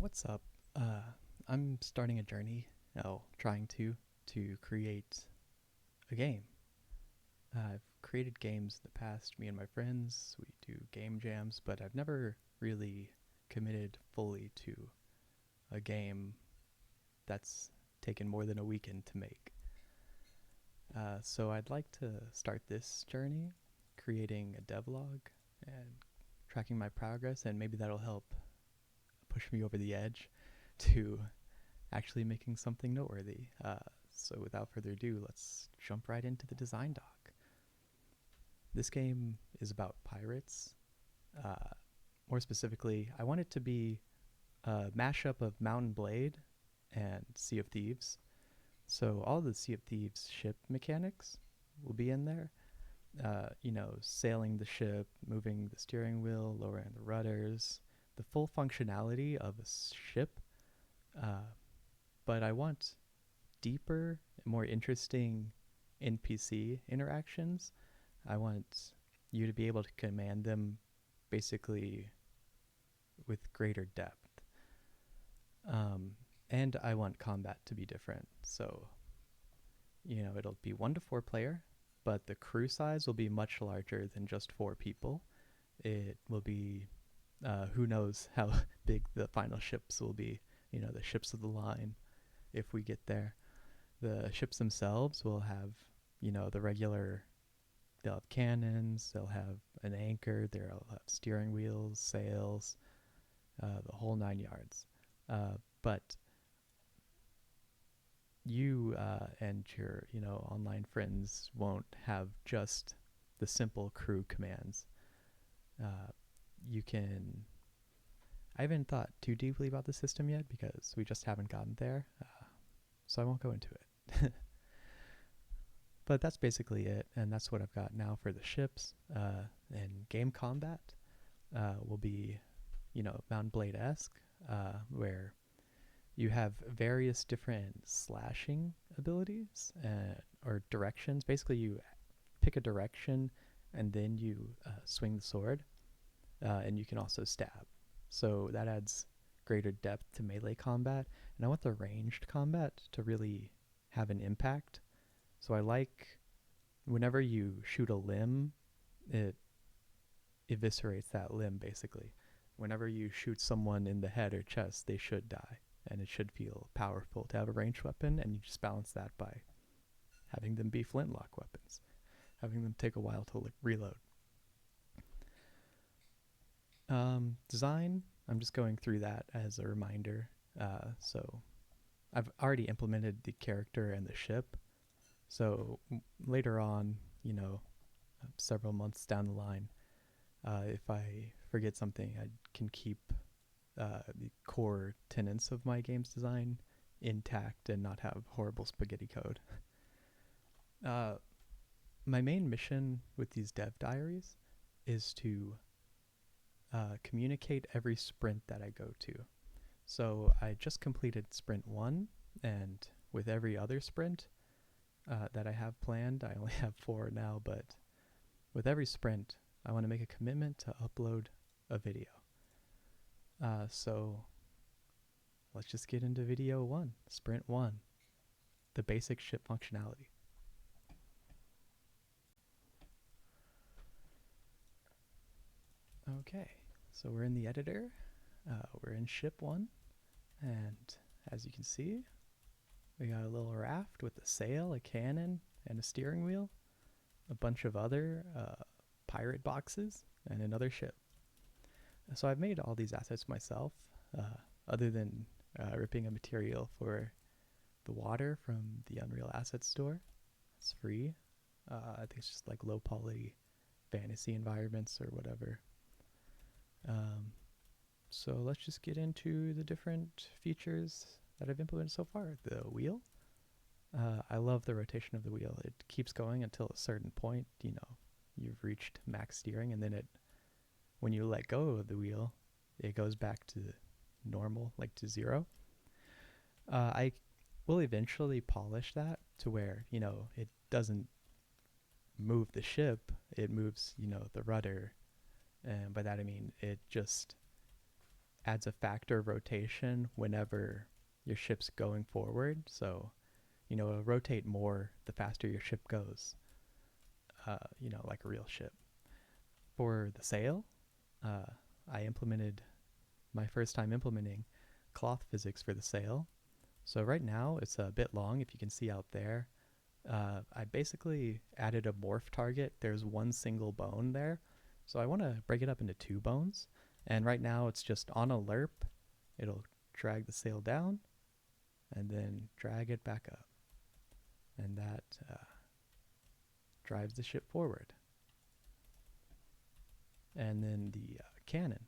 What's up? I'm starting a journey, trying to create a game. I've created games in the past, me and my friends. We do game jams, but I've never really committed fully to a game that's taken more than a weekend to make. So I'd like to start this journey, creating a devlog and tracking my progress, and maybe that'll help push me over the edge to actually making something noteworthy. So without further ado, let's jump right into the design doc. This game is about pirates. Uh, More specifically, I want it to be a mashup of Mount and Blade and Sea of Thieves. So all the Sea of Thieves ship mechanics will be in there. Sailing the ship, moving the steering wheel, lowering the rudders, the full functionality of a ship. But I want deeper, more interesting NPC interactions. I want you to be able to command them basically with greater depth. And I want combat to be different. So, it'll be 1 to 4 player, but the crew size will be much larger than just 4 people. It will be, who knows how big the final ships will be, the ships of the line if we get there. The ships themselves will have, the regular, they'll have cannons, they'll have an anchor, they'll have steering wheels, sails, the whole 9 yards. But you and your, online friends won't have just the simple crew commands. You can. I haven't thought too deeply about the system yet because we just haven't gotten there, so I won't go into it. But that's basically it, and that's what I've got now for the ships. And game combat will be, Mount Blade-esque, where you have various different slashing abilities or directions. Basically, you pick a direction and then you swing the sword, and you can also stab. So that adds greater depth to melee combat, and I want the ranged combat to really have an impact. So I like whenever you shoot a limb, it eviscerates that limb basically. Whenever you shoot someone in the head or chest, they should die, and it should feel powerful to have a ranged weapon, and you just balance that by having them be flintlock weapons, having them take a while to reload. Design, I'm just going through that as a reminder. So I've already implemented the character and the ship. So later on, several months down the line, if I forget something, I can keep the core tenets of my game's design intact and not have horrible spaghetti code. My main mission with these dev diaries is to communicate every sprint that I go to. So I just completed sprint 1, and with every other sprint that I have planned, I only have 4 now, but with every sprint, I want to make a commitment to upload a video. So let's just get into video 1, sprint 1, the basic ship functionality. Okay, so we're in the editor. We're in ship 1, and as you can see, we got a little raft with a sail, a cannon, and a steering wheel, a bunch of other pirate boxes, and another ship. So I've made all these assets myself, other than ripping a material for the water from the Unreal Assets store. It's free. I think it's just like low poly fantasy environments or whatever. So let's just get into the different features that I've implemented so far. The wheel. I love the rotation of the wheel. It keeps going until a certain point, you've reached max steering, and then when you let go of the wheel, it goes back to normal, like to 0. I will eventually polish that to where, it doesn't move the ship, it moves, the rudder. And by that I mean it just adds a factor of rotation whenever your ship's going forward. So, it'll rotate more the faster your ship goes, like a real ship. For the sail, I implemented my first time implementing cloth physics for the sail. So right now it's a bit long, if you can see out there. I basically added a morph target. There's one single bone there. So I want to break it up into 2 bones. And right now it's just on a lerp. It'll drag the sail down and then drag it back up. And that drives the ship forward. And then the cannon.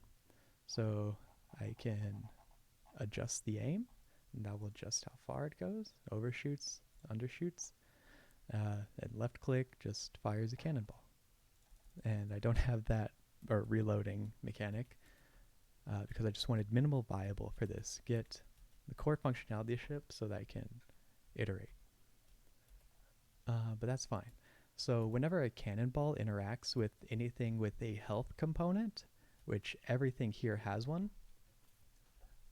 So I can adjust the aim, and that will adjust how far it goes, overshoots, undershoots. And left click just fires a cannonball. And I don't have that or reloading mechanic because I just wanted minimal viable for this. Get the core functionality of the ship so that I can iterate. But that's fine. So whenever a cannonball interacts with anything with a health component, which everything here has one,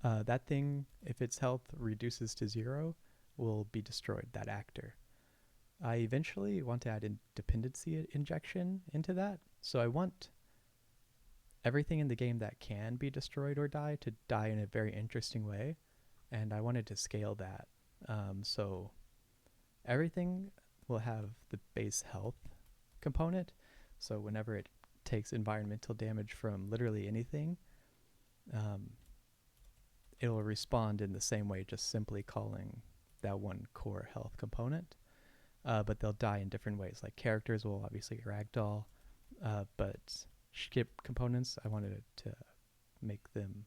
that thing, if its health reduces to 0, will be destroyed, that actor. I eventually want to add in dependency injection into that. So I want everything in the game that can be destroyed or die to die in a very interesting way. And I wanted to scale that. So everything will have the base health component. So whenever it takes environmental damage from literally anything, it will respond in the same way, just simply calling that one core health component. But they'll die in different ways. Like characters will obviously ragdoll, but ship components, I wanted to make them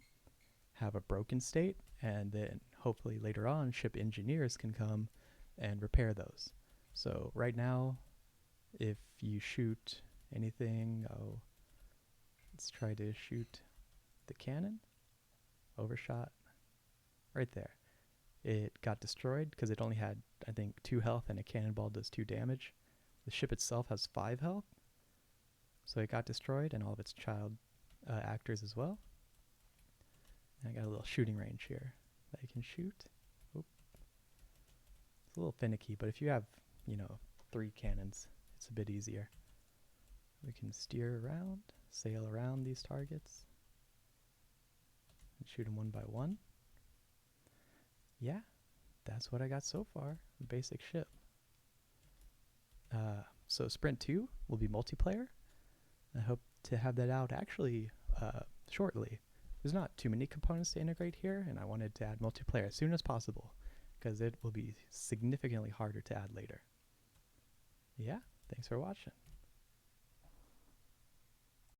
have a broken state, and then hopefully later on ship engineers can come and repair those. So right now, if you shoot anything, let's try to shoot the cannon. Overshot. Right there. It got destroyed because it only had, I think, 2 health, and a cannonball does 2 damage. The ship itself has 5 health. So it got destroyed, and all of its child actors as well. And I got a little shooting range here that you can shoot. Oop. It's a little finicky, but if you have, 3 cannons, it's a bit easier. We can steer around, sail around these targets, and shoot them one by one. Yeah, that's what I got so far, the basic ship. So Sprint 2 will be multiplayer. I hope to have that out actually shortly. There's not too many components to integrate here, and I wanted to add multiplayer as soon as possible because it will be significantly harder to add later. Yeah, thanks for watching.